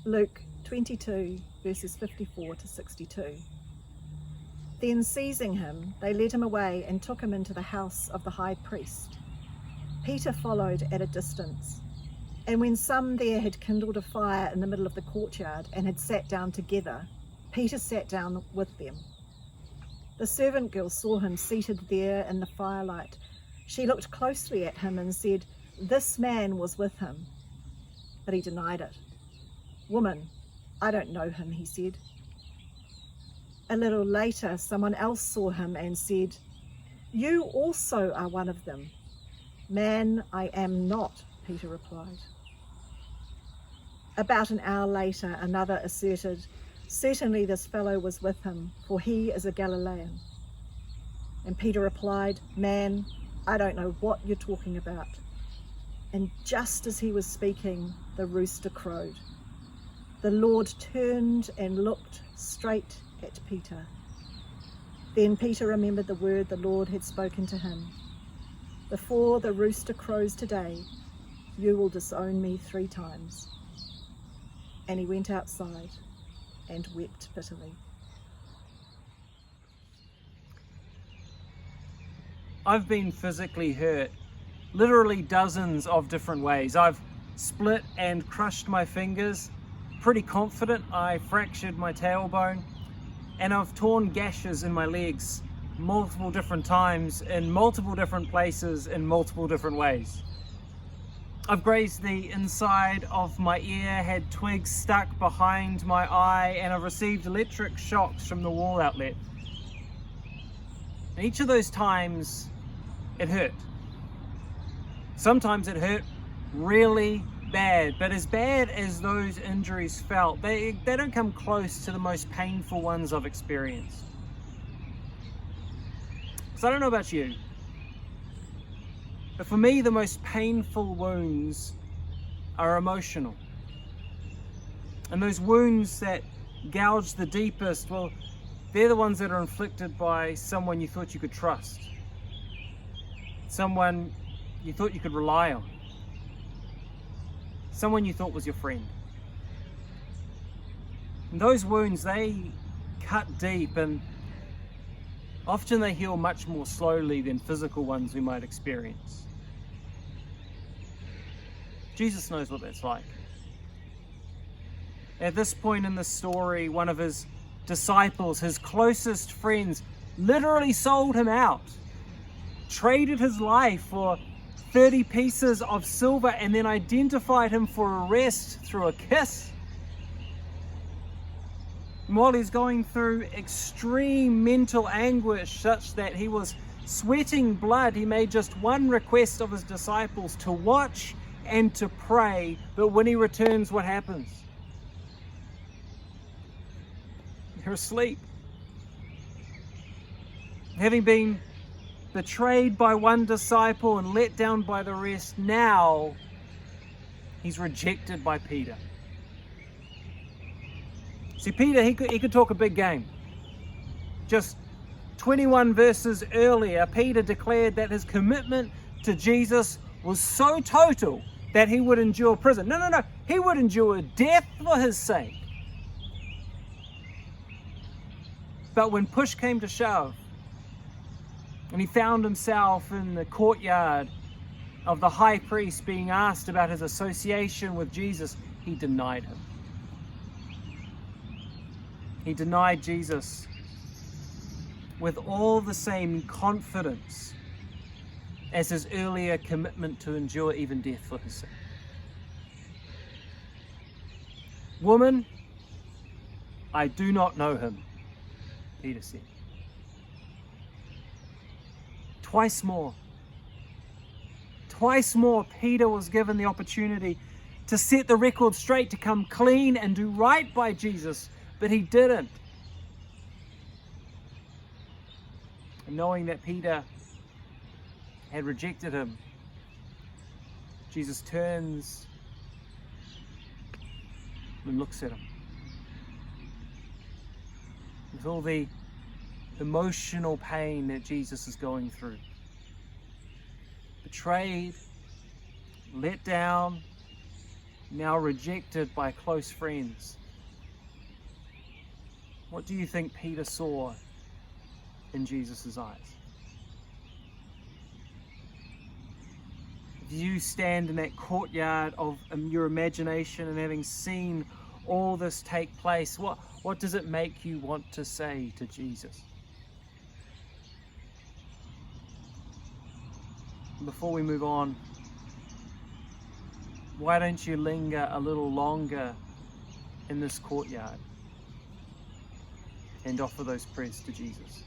Luke 22, verses 54 to 62. Then seizing him, they led him away and took him into the house of the high priest. Peter followed at a distance. And when some there had kindled a fire in the middle of the courtyard and had sat down together, Peter sat down with them. The servant girl saw him seated there in the firelight. She looked closely at him and said, "This man was with him." But he denied it. "Woman, I don't know him," he said. A little later, someone else saw him and said, "You also are one of them." "Man, I am not," Peter replied. About an hour later, another asserted, "Certainly this fellow was with him, for he is a Galilean." And Peter replied, "Man, I don't know what you're talking about." And just as he was speaking, the rooster crowed. The Lord turned and looked straight at Peter. Then Peter remembered the word the Lord had spoken to him. "Before the rooster crows today, you will disown me 3 times." And he went outside and wept bitterly. I've been physically hurt literally dozens of different ways. I've split and crushed my fingers. Pretty confident I fractured my tailbone. And I've torn gashes in my legs multiple different times in multiple different places in multiple different ways. I've grazed the inside of my ear, had twigs stuck behind my eye, and I've received electric shocks from the wall outlet. And each of those times, it hurt. Sometimes it hurt really bad, but as bad as those injuries felt, they don't come close to the most painful ones I've experienced. So I don't know about you, but for me, the most painful wounds are emotional. And those wounds that gouge the deepest, well, they're the ones that are inflicted by someone you thought you could trust. Someone you thought you could rely on. Someone you thought was your friend. And those wounds, they cut deep, and often they heal much more slowly than physical ones we might experience. Jesus knows what that's like. At this point in the story, one of his disciples, his closest friends, literally sold him out, traded his life for 30 pieces of silver, and then identified him for arrest through a kiss. And while he's going through extreme mental anguish such that he was sweating blood, he made just one request of his disciples: to watch and to pray. But when he returns, what happens? They're asleep. Having been betrayed by one disciple and let down by the rest, now he's rejected by Peter. See, Peter, he could talk a big game. Just 21 verses earlier, Peter declared that his commitment to Jesus was so total that he would endure prison. No. He would endure death for his sake. But when push came to shove, and he found himself in the courtyard of the high priest being asked about his association with Jesus, he denied him. He denied Jesus with all the same confidence as his earlier commitment to endure even death for his sake. "Woman, I do not know him," Peter said. Twice more, Peter was given the opportunity to set the record straight, to come clean and do right by Jesus, but he didn't. And knowing that Peter had rejected him, Jesus turns and looks at him. With all the emotional pain that Jesus is going through. Betrayed, let down, now rejected by close friends. What do you think Peter saw in Jesus' eyes? If you stand in that courtyard of your imagination and having seen all this take place, what does it make you want to say to Jesus? Before we move on, why don't you linger a little longer in this courtyard and offer those prayers to Jesus?